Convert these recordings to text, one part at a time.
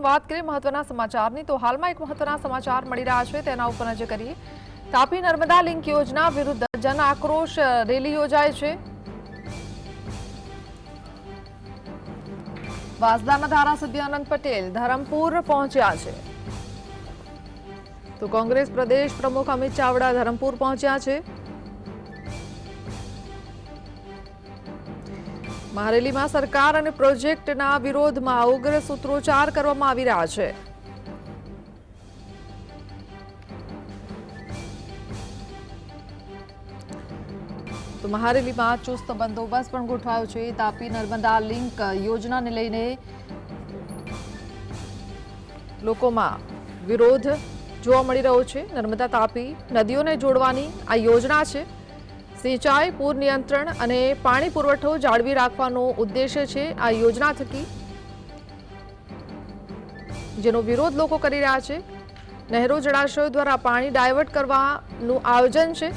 વાત કરીએ મહત્વના સમાચારની તો હાલમાં એક મહત્વના સમાચાર મળી રહ્યા છે તેના ઉપર નજર કરીએ। તાપી નર્મદા લિંક યોજના વિરુદ્ધ જન આક્રોશ રેલી યોજાય છે। વાંસદાના ધારાસભ્ય અનંત પટેલ ધરમપુર પહોંચ્યા છે તો કોંગ્રેસ પ્રદેશ પ્રમુખ અમિત ચાવડા ધરમપુર પહોંચ્યા છે। મહારેલીમાં સરકાર અને પ્રોજેક્ટના વિરોધમાં ઉગ્ર સૂત્રોચ્ચાર કરવામાં આવી રહ્યા છે। તો મહારેલીમાં ચુસ્ત બંદોબસ્ત પણ ગોઠવાયો છે। તાપી નર્મદા લિંક યોજનાને લઈને લોકોમાં વિરોધ જોવા મળી રહ્યો છે। નર્મદા તાપી નદીઓને જોડવાની આ યોજના છે। સિંચાઈ પૂર નિયંત્રણ અને પાણી પુરવઠો જાળવી રાખવાનો ઉદ્દેશ્ય છે આ યોજના થકી, જેનો વિરોધ લોકો કરી રહ્યા છે। નહેરો જળાશયો દ્વારા પાણી ડાયવર્ટ કરવાનું આયોજન છે।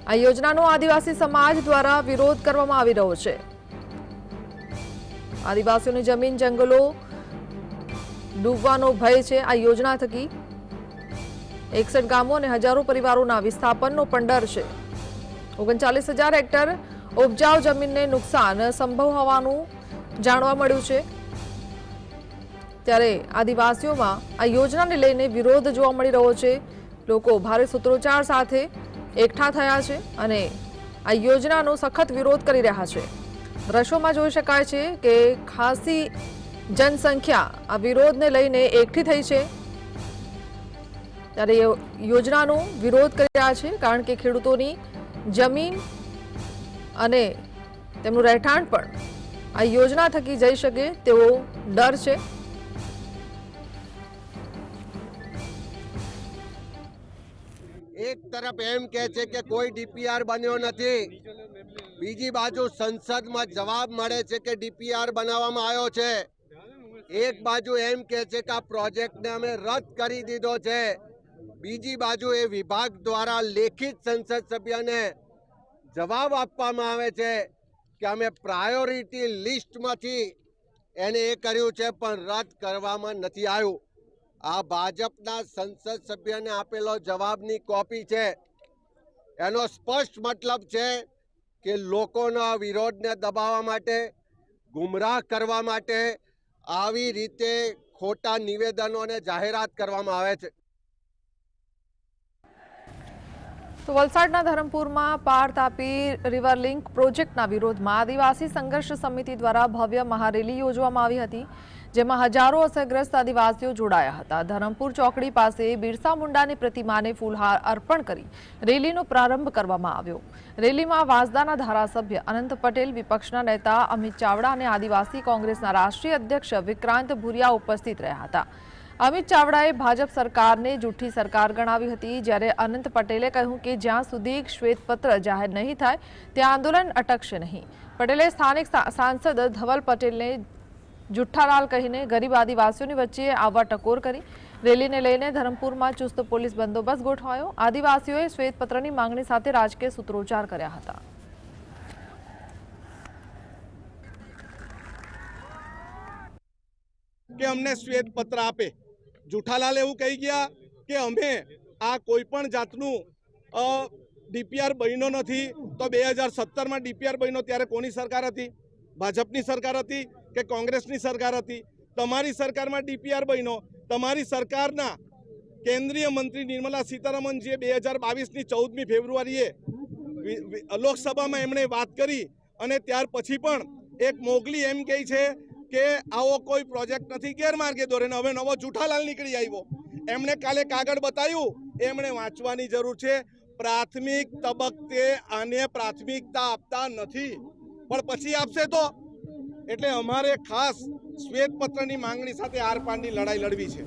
આ યોજનાનો આદિવાસી સમાજ દ્વારા વિરોધ કરવામાં આવી રહ્યો છે। આદિવાસીઓની જમીન જંગલો ડૂબવાનો ભય છે આ યોજના થકી। 61 ગામો અને હજારો પરિવારોના વિસ્થાપનનો પણ ડર છે। 39,000 હેક્ટર ઉપજાઉ જમીનને નુકસાન સંભવ હોવાનું જાણવા મળ્યું છે। ત્યારે આદિવાસીઓમાં આ યોજનાને લઈને વિરોધ જોવા મળી રહ્યો છે। લોકો ભારે સૂત્રોચ્ચાર સાથે એકઠા થયા છે અને આ યોજનાનો સખત વિરોધ કરી રહ્યા છે। દ્રશ્યોમાં જોઈ શકાય છે કે ખાસી જનસંખ્યા આ વિરોધને લઈને એકઠી થઈ છે। ત્યારે યોજનાનો વિરોધ કરી રહ્યા છે કારણ કે ખેડૂતોની જમીન અને તેમનું રહેઠાણ પણ આ યોજના થકી જઈ શકે તેવો ડર છે। એક તરફ એમ કહે છે કે કોઈ ડીપીઆર બન્યો નથી, બીજી બાજુ સંસદમાં જવાબ મળે છે કે ડીપીઆર બનાવવામાં આવ્યો છે। એક બાજુ એમ કહે છે કે આ પ્રોજેક્ટને અમે રદ કરી દીધો છે, બીજી બાજુ એ વિભાગ દ્વારા લેખિત સંસદ સભ્યને જવાબ આપવામાં આવે છે કે અમે પ્રાયોરિટી લિસ્ટમાંથી એને એ કર્યું છે પણ રદ કરવામાં નથી આવ્યું। આ ભાજપના સંસદ સભ્યને આપેલો જવાબની કોપી છે। એનો સ્પષ્ટ મતલબ છે કે લોકોના વિરોધને દબાવવા માટે, ગુમરાહ કરવા માટે આવી રીતે ખોટા નિવેદનો અને જાહેરાત કરવામાં આવે છે। તો વલસાડના ધરમપુરમાં પાર તાપી રિવર લિંક પ્રોજેક્ટના વિરોધમાં આદિવાસી સંઘર્ષ સમિતિ દ્વારા ભવ્ય મહારેલી યોજવામાં આવી હતી, જેમાં હજારો અસરગ્રસ્ત આદિવાસીઓ જોડાયા હતા। ધરમપુર ચોકડી પાસે બિરસા મુંડાની પ્રતિમાને ફૂલહાર અર્પણ કરી રેલીનો પ્રારંભ કરવામાં આવ્યો। રેલીમાં વાંસદાના ધારાસભ્ય અનંત પટેલ, વિપક્ષના નેતા અમિત ચાવડા અને આદિવાસી કોંગ્રેસના રાષ્ટ્રીય અધ્યક્ષ વિક્રાંત ભુરિયા ઉપસ્થિત રહ્યા હતા। અમિત ચાવડાએ ભાજપ સરકારને જૂઠી સરકાર ગણાવી હતી, જ્યારે અનંત પટેલે કહ્યું કે જ્યાં સુધી શ્વેતપત્ર જાહેર નહીં થાય ત્યાં આંદોલન અટકશે નહીં। પટેલે સ્થાનિક સાંસદ ધવલ પટેલને જુઠ્ઠાલાલ કહીને ગરીબ આદિવાસીઓની વચ્ચે આવવા ટકોર કરી। રેલીને લઈને ધરમપુરમાં ચુસ્ત પોલીસ બંદોબસ્ત ગોઠવાયો। આદિવાસીઓએ શ્વેતપત્રની માંગણી સાથે રાજકીય સૂત્રોચ્ચાર કર્યા હતા। કે અમને શ્વેતપત્ર આપે। જુઠ્ઠાલાલ એવું કહી ગયા કે અમે આ કોઈ પણ જાતનું ડીપીઆર બન્યો નથી। તો 2017માં ડીપીઆર બન્યો ત્યારે કોની સરકાર હતી? ભાજપની સરકાર હતી કે કોંગ્રેસની સરકાર હતી? તમારી સરકારમાં ડીપીઆર બન્યો। તમારી સરકારના કેન્દ્રીય મંત્રી નિર્મલા સીતારમણજીએ 2022ની 14મી ફેબ્રુઆરીએ લોકસભામાં એમણે વાત કરી અને ત્યાર પછી પણ એક મોગલી એમ કહે છે કે આવો કોઈ પ્રોજેક્ટ નથી, ગેરમાર્ગે દોરેને હવે નવો જુઠ્ઠાલાલ નીકળી આવ્યો। એમણે કાલે કાગળ બતાવ્યું, એમણે વાંચવાની જરૂર છે। પ્રાથમિક તબક્કે આને પ્રાથમિકતા આપતા નથી, પણ પછી આપશે તો। એટલે અમારે ખાસ શ્વેતપત્રની માંગણી સાથે આરપારની લડાઈ લડવી છે।